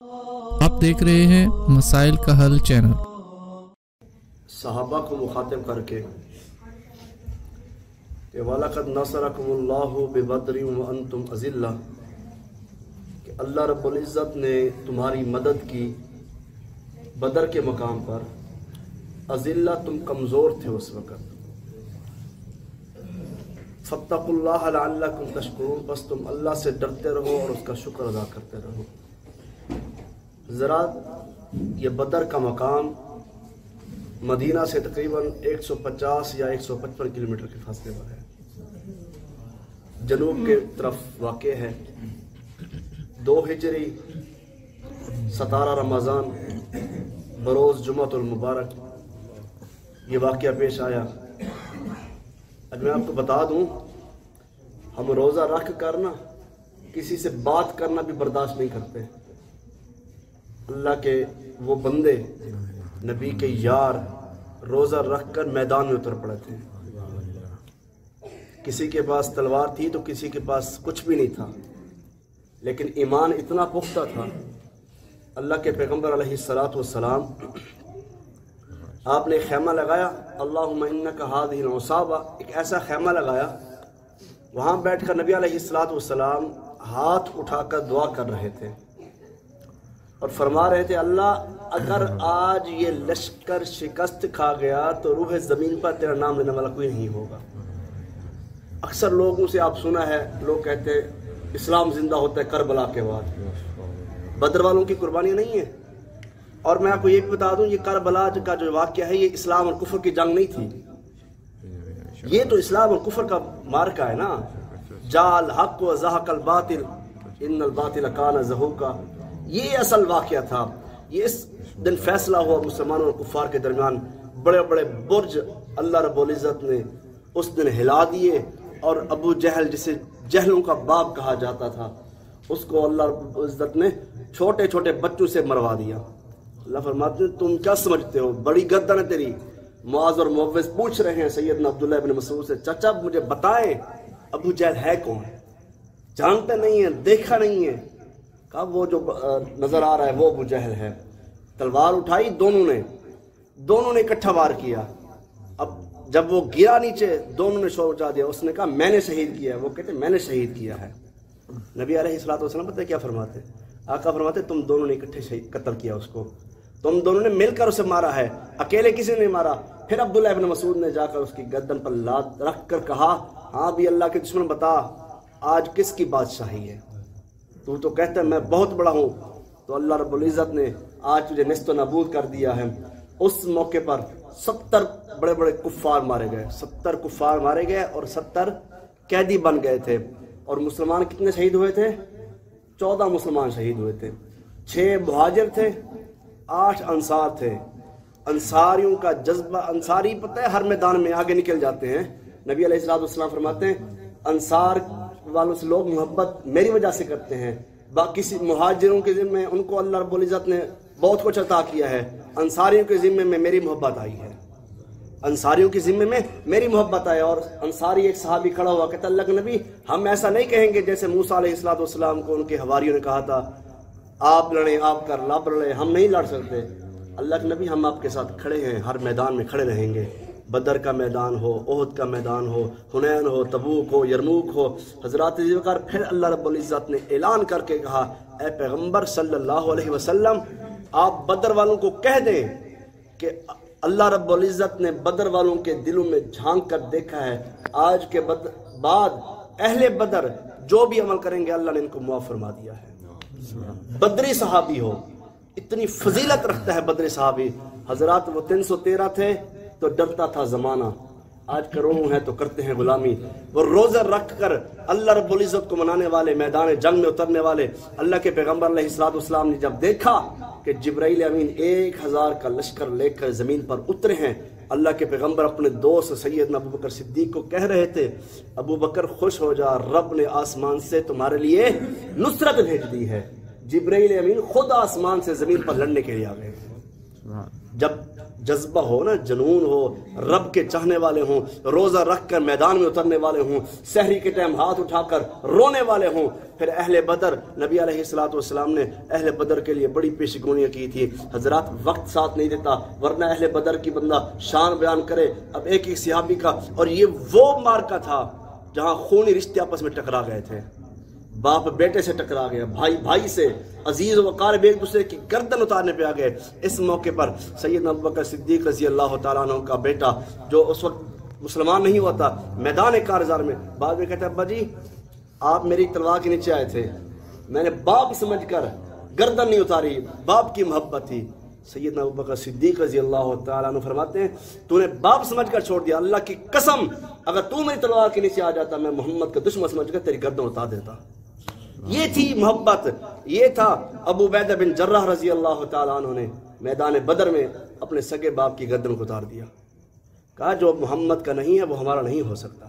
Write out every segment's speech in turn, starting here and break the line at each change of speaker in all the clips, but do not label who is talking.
آپ دیکھ رہے ہیں مسائل کا حل چینل۔
صحابہ کو مخاطب کر کے کہ وَلَقَدْ نَصَرَكُمُ اللَّهُ بِبَدْرٍ وَأَنْتُمْ أَذِلَّةٌ کہ اللہ رب العزت نے تمہاری مدد کی بدر کے مقام پر۔ اذلہ تم کمزور تھے اس وقت۔ فَاتَّقُوا اللَّهَ لَعَلَّكُمْ تَشْكُرُونَ بس تم اللہ سے ڈرتے رہو اور اس کا شکر ادا کرتے رہو۔ ذرا یہ بدر کا مقام مدینہ سے تقریباً 150 یا 155 کلومیٹر کے فاصلے پر ہے، جنوب کے طرف واقع ہے۔ 2 ہجری 17 رمضان بروز جمعۃ المبارک یہ واقعہ پیش آیا۔ اب میں آپ کو بتا دوں، ہم روزہ رکھ کر نا کسی سے بات کرنا بھی برداشت نہیں کرتے۔ اللہ کے وہ بندے نبی کے یار روزہ رکھ کر میدان میں اتر پڑے تھے۔ کسی کے پاس تلوار تھی تو کسی کے پاس کچھ بھی نہیں تھا، لیکن ایمان اتنا پختہ تھا۔ اللہ کے پیغمبر علیہ الصلوۃ والسلام آپ نے خیمہ لگایا، اللہم انک ہذہ العصابہ، ایک ایسا خیمہ لگایا، وہاں بیٹھ کر نبی علیہ الصلوۃ والسلام ہاتھ اٹھا کر دعا کر رہے تھے اور فرما رہے تھے، اللہ اگر آج یہ لشکر شکست کھا گیا تو روح زمین پر تیرا نام لینے والا کوئی نہیں ہوگا۔ اکثر لوگوں سے آپ سنا ہے، لوگ کہتے ہیں اسلام زندہ ہوتا ہے کربلا کے بعد۔ بدر والوں کی قربانیاں نہیں ہیں۔ اور میں آپ کو یہ بھی بتا دوں، یہ کربلا کا جو واقعہ ہے یہ اسلام اور کفر کی جنگ نہیں تھی، یہ تو اسلام اور کفر کا مارکا ہے نا۔ جاء الحق وزهق الباطل ان الباطل کان زہوقا، یہ اصل واقعہ تھا۔ یہ اس دن فیصلہ ہوا مسلمانوں اور کفار کے درمیان۔ بڑے بڑے برج اللہ رب العزت نے اس دن ہلا دیے، اور ابو جہل جسے جہلوں کا باپ کہا جاتا تھا اس کو اللہ رب العزت نے چھوٹے چھوٹے بچوں سے مروا دیا۔ اللہ فرماتے ہیں تم کیا سمجھتے ہو، بڑی گردن ہے تیری۔ معاذ اور معوذ پوچھ رہے ہیں سیدنا عبداللہ ابن مسعود سے، چچا مجھے بتائیں ابو جہل ہے کون؟ جانتے نہیں ہیں، دیکھا نہیں ہے۔ کہا وہ جو نظر آ رہا ہے وہ ابو جہل ہے۔ تلوار اٹھائی، دونوں نے اکٹھا وار کیا۔ اب جب وہ گرا نیچے، دونوں نے شور اچا دیا۔ اس نے کہا میں نے شہید کیا ہے، وہ کہتے میں نے شہید کیا ہے۔ نبی علیہ الصلوۃ والسلام پتہ کیا فرماتے؟ آقا فرماتے تم دونوں نے اکٹھے قتل کیا اس کو، تم دونوں نے مل کر اسے مارا ہے، اکیلے کسی نے مارا۔ پھر عبداللہ ابن مسعود نے جا کر اس کی گردن پر لات رکھ کر کہا، ہاں بھی اللہ کے دشمن بتا آج کس کی بادشاہی ہے؟ تو کہتا ہے میں بہت بڑا ہوں، تو اللہ رب العزت نے آج تجھے نیست و نابود کر دیا ہے۔ اس موقع پر 70 بڑے بڑے کفار مارے گئے، 70 کفار مارے گئے اور 70 قیدی بن گئے تھے۔ اور مسلمان کتنے شہید ہوئے تھے؟ 14 مسلمان شہید ہوئے تھے، 6 مہاجر تھے، 8 انصار تھے۔ انصاریوں کا جذبہ، انصاری پتہ ہے ہر میدان میں آگے نکل جاتے ہیں۔ نبی علیہ الصلوۃ والسلام فرماتے ہیں انصار والوں سے لوگ محبت میری وجہ سے کرتے ہیں، باقی مہاجروں کے ذمے ان کو اللہ رب العزت نے بہت کچھ عطا کیا ہے، انصاریوں کے ذمے میں میری محبت آئی ہے، انصاریوں کے ذمے میں میری محبت آئی۔ اور انصاری ایک صحابی کھڑا ہوا کہتا اللہ کے نبی ہم ایسا نہیں کہیں گے جیسے موسیٰ علیہ الصلوۃ والسلام کو ان کے حواریوں نے کہا تھا آپ لڑیں، آپ کر لڑ لڑیں، ہم نہیں لڑ سکتے۔ اللہ کے نبی ہم آپ کے ساتھ کھڑے ہیں، ہر میدان میں کھڑے رہیں گے، بدر کا میدان ہو، احد کا میدان ہو، حنین ہو، تبوک ہو، یرموک ہو۔ حضرات ذوالفقار پھر اللہ رب العزت نے اعلان کر کے کہا اے پیغمبر صلی اللہ علیہ وسلم آپ بدر والوں کو کہہ دیں کہ اللہ رب العزت نے بدر والوں کے دلوں میں جھانک کر دیکھا ہے، آج کے بعد اہل بدر جو بھی عمل کریں گے اللہ نے ان کو معاف فرما دیا ہے۔ بدری صحابی ہو، اتنی فضیلت رکھتا ہے بدری صحابی۔ حضرات وہ 313 تھے تو ڈرتا تھا زمانہ، آج کروڑوں ہیں تو کرتے ہیں غلامی۔ وہ روزہ رکھ کر اللہ رب العزت کو منانے والے، میدان جنگ میں اترنے والے اللہ کے پیغمبر علیہ الصلوۃ والسلام نے جب دیکھا کہ جبرائیل امین 1000 کا لشکر لے کر زمین پر اترے ہیں، اللہ کے پیغمبر اپنے دوست سیدنا ابو بکر صدیق کو کہہ رہے تھے ابو بکر خوش ہو جا، رب نے آسمان سے تمہارے لیے نصرت بھیج دی ہے۔ جبرائیل امین خود آسمان سے زمین پر لڑنے کے لیے آ گئے۔ جب جذبہ ہو نا، جنون ہو، رب کے چاہنے والے ہوں، روزہ رکھ کر میدان میں اترنے والے ہوں، سحری کے ٹائم ہاتھ اٹھا کر رونے والے ہوں. پھر اہل بدر، نبی علیہ السلام نے اہل بدر کے لیے بڑی پیشگوئیاں کی تھی. حضرات وقت ساتھ نہیں دیتا ورنہ اہل بدر کی بندہ شان بیان کرے اب ایک ایک صحابی کا. اور یہ وہ مارکا تھا جہاں خونی رشتے آپس میں ٹکرا گئے تھے، باپ بیٹے سے ٹکرا گیا، بھائی بھائی سے، عزیز و اقارب ایک دوسرے کی گردن اتارنے پہ آ گئے. اس موقع پر سیدنا ابوبکر صدیق رضی اللہ تعالیٰ عنہ کا بیٹا جو اس وقت مسلمان نہیں ہوا تھا، میدان کارزار میں بعد میں کہتا ہے ابا جی آپ میری تلوار کے نیچے آئے تھے، میں نے باپ سمجھ کر گردن نہیں اتاری، باپ کی محبت تھی. سیدنا ابوبکر صدیق رضی اللہ تعالیٰ عنہ فرماتے ہیں تو نے باپ سمجھ کر چھوڑ دیا، اللہ کی قسم اگر تو میری تلوار کے نیچے آ جاتا میں محمد کا دشمن سمجھ کر تیری گردن اتار دیتا. یہ تھی محبت. یہ تھا ابو عبیدہ بن جراح رضی اللہ تعالیٰ عنہ نے میدان بدر میں اپنے سگے باپ کی گردن کو اتار دیا، کہا جو محمد کا نہیں ہے وہ ہمارا نہیں ہو سکتا.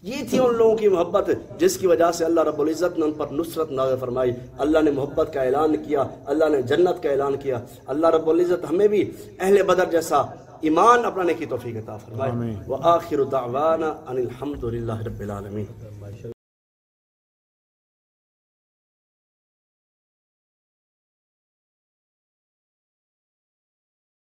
یہ تھی ان لوگوں کی محبت جس کی وجہ سے اللہ رب العزت نے ان پر نصرت نازل فرمائی. اللہ نے محبت کا اعلان کیا، اللہ نے جنت کا اعلان کیا. اللہ رب العزت ہمیں بھی اہل بدر جیسا ایمان اپنانے کی توفیق عطا فرمائے. وآخر دعوانا ان الحمد للہ رب العالمین.